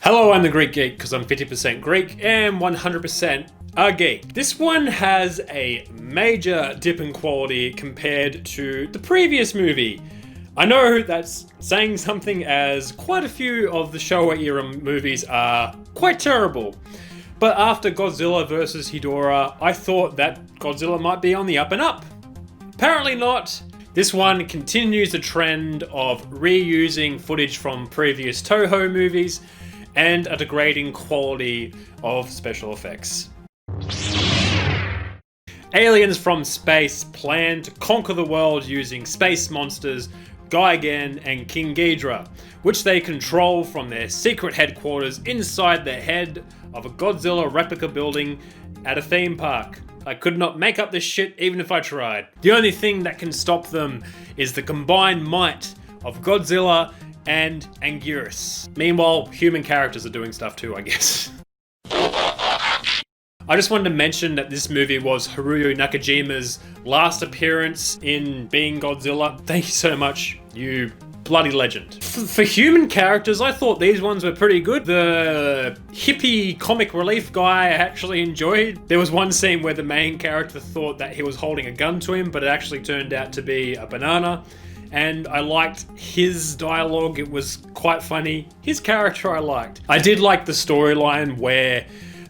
Hello, I'm the Greek Geek because I'm 50% Greek and 100% a geek. This one has a major dip in quality compared to the previous movie. I know that's saying something, as quite a few of the Showa era movies are quite terrible. But after Godzilla vs. Ghidorah, I thought that Godzilla might be on the up and up. Apparently not. This one continues the trend of reusing footage from previous Toho movies and a degrading quality of special effects. Aliens from space plan to conquer the world using space monsters Gigan and King Ghidorah, which they control from their secret headquarters inside the head of a Godzilla-replica building at a theme park. I could not make up this shit even if I tried. The only thing that can stop them is the combined might of Godzilla and Anguirus. Meanwhile, human characters are doing stuff too, I guess. I just wanted to mention that this movie was Haruo Nakajima's last appearance in being Godzilla. Thank you so much, you bloody legend. For human characters, I thought these ones were pretty good. The hippie comic relief guy I actually enjoyed. There was one scene where the main character thought that he was holding a gun to him, but it actually turned out to be a banana. And I liked his dialogue, it was quite funny. His character I liked. I did like the storyline where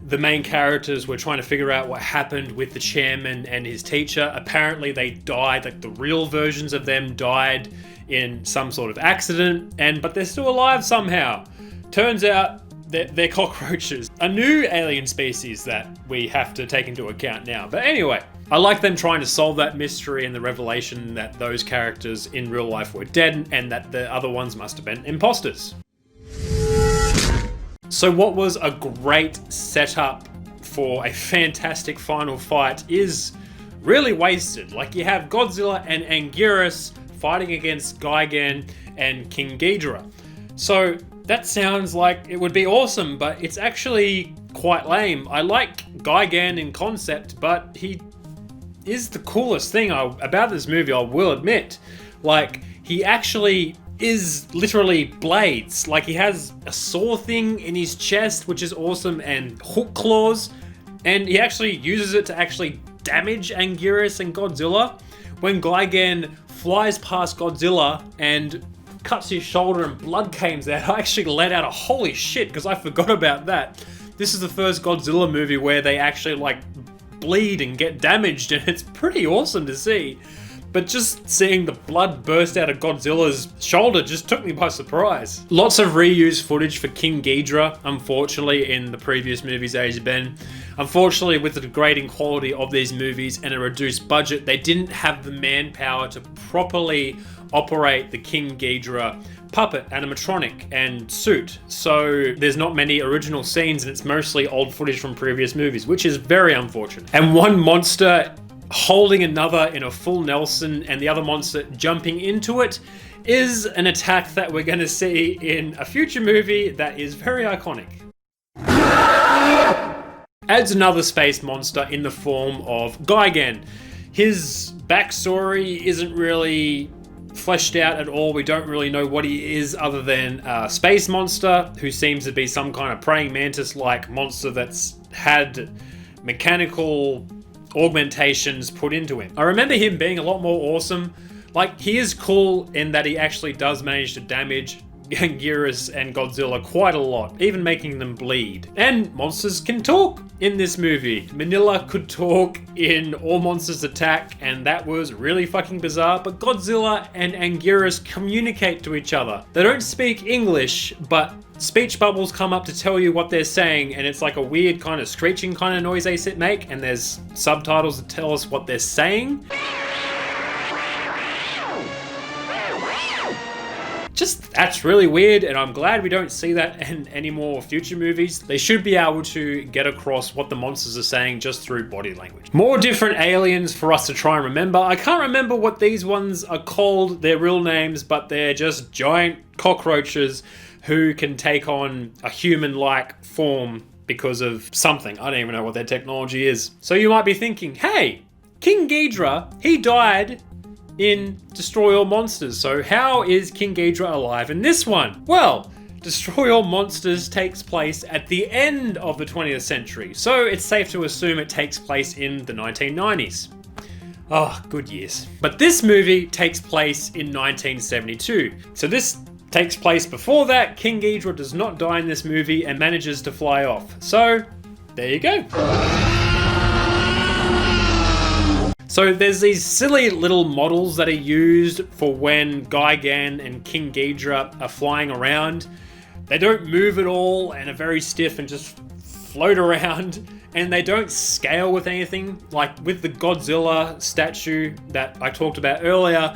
the main characters were trying to figure out what happened with the chairman and his teacher. Apparently they died, like the real versions of them died in some sort of accident, but they're still alive somehow. Turns out they're cockroaches. A new alien species that we have to take into account now. But anyway, I like them trying to solve that mystery and the revelation that those characters in real life were dead and that the other ones must have been imposters. So what was a great setup for a fantastic final fight is really wasted. Like, you have Godzilla and Anguirus fighting against Gigan and King Ghidorah. So that sounds like it would be awesome, but it's actually quite lame. I like Gigan in concept, but he is the coolest thing about this movie, I will admit. Like, he actually is literally blades. Like, he has a saw thing in his chest, which is awesome, and hook claws, and he actually uses it to actually damage Anguirus and Godzilla. When Gigan flies past Godzilla and cuts his shoulder and blood comes out, I actually let out a holy shit because I forgot about that. This is the first Godzilla movie where they actually like bleed and get damaged, and it's pretty awesome to see. But just seeing the blood burst out of Godzilla's shoulder just took me by surprise. Lots of reused footage for King Ghidorah, unfortunately, in the previous movies as been. Unfortunately, with the degrading quality of these movies and a reduced budget, they didn't have the manpower to properly operate the King Ghidorah puppet, animatronic, and suit. So there's not many original scenes, and it's mostly old footage from previous movies, which is very unfortunate. And one monster holding another in a full Nelson and the other monster jumping into it is an attack that we're going to see in a future movie that is very iconic. Adds another space monster in the form of Gigan. His backstory isn't really fleshed out at all. We don't really know what he is other than a space monster who seems to be some kind of praying mantis-like monster that's had mechanical augmentations put into him. I remember him being a lot more awesome. Like, he is cool in that he actually does manage to damage Anguirus and Godzilla quite a lot, even making them bleed. And monsters can talk in this movie. Manila could talk in All Monsters Attack, and that was really fucking bizarre, but Godzilla and Anguirus communicate to each other. They don't speak English, but speech bubbles come up to tell you what they're saying, and it's like a weird kind of screeching kind of noise they make, and there's subtitles that tell us what they're saying. That's really weird, and I'm glad we don't see that in any more future movies. They should be able to get across what the monsters are saying just through body language. More different aliens for us to try and remember. I can't remember what these ones are called, their real names, but they're just giant cockroaches who can take on a human-like form because of something. I don't even know what their technology is. So you might be thinking, hey, King Ghidorah, he died in Destroy All Monsters. So how is King Ghidorah alive in this one? Well, Destroy All Monsters takes place at the end of the 20th century, so it's safe to assume it takes place in the 1990s. Oh, good years. But this movie takes place in 1972, so this takes place before that. King Ghidorah does not die in this movie and manages to fly off. So, there you go. So there's these silly little models that are used for when Gigan and King Ghidorah are flying around. They don't move at all and are very stiff and just float around, and they don't scale with anything. Like with the Godzilla statue that I talked about earlier,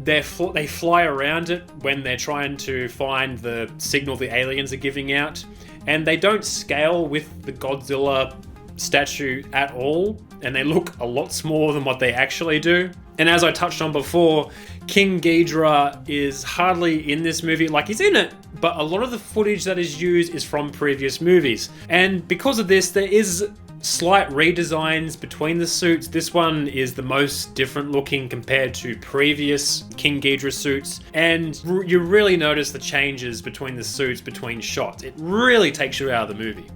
they fly around it when they're trying to find the signal the aliens are giving out, and they don't scale with the Godzilla statue at all, and they look a lot smaller than what they actually do. And as I touched on before, King Ghidorah is hardly in this movie. Like, he's in it, but a lot of the footage that is used is from previous movies. And because of this, there is slight redesigns between the suits. This one is the most different looking compared to previous King Ghidorah suits, and you really notice the changes between the suits between shots. It really takes you out of the movie.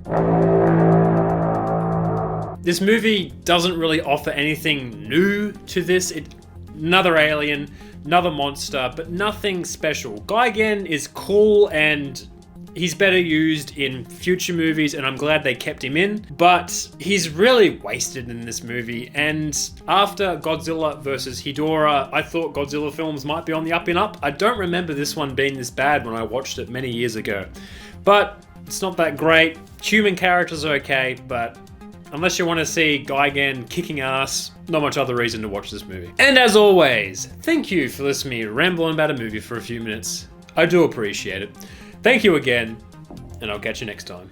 This movie doesn't really offer anything new to this. Another alien, another monster, but nothing special. Gigan is cool and he's better used in future movies, and I'm glad they kept him in, but he's really wasted in this movie. And after Godzilla vs. Ghidorah, I thought Godzilla films might be on the up and up. I don't remember this one being this bad when I watched it many years ago, but it's not that great. Human characters are okay, but unless you want to see Gigan kicking ass, not much other reason to watch this movie. And as always, thank you for listening to me ramble on about a movie for a few minutes. I do appreciate it. Thank you again, and I'll catch you next time.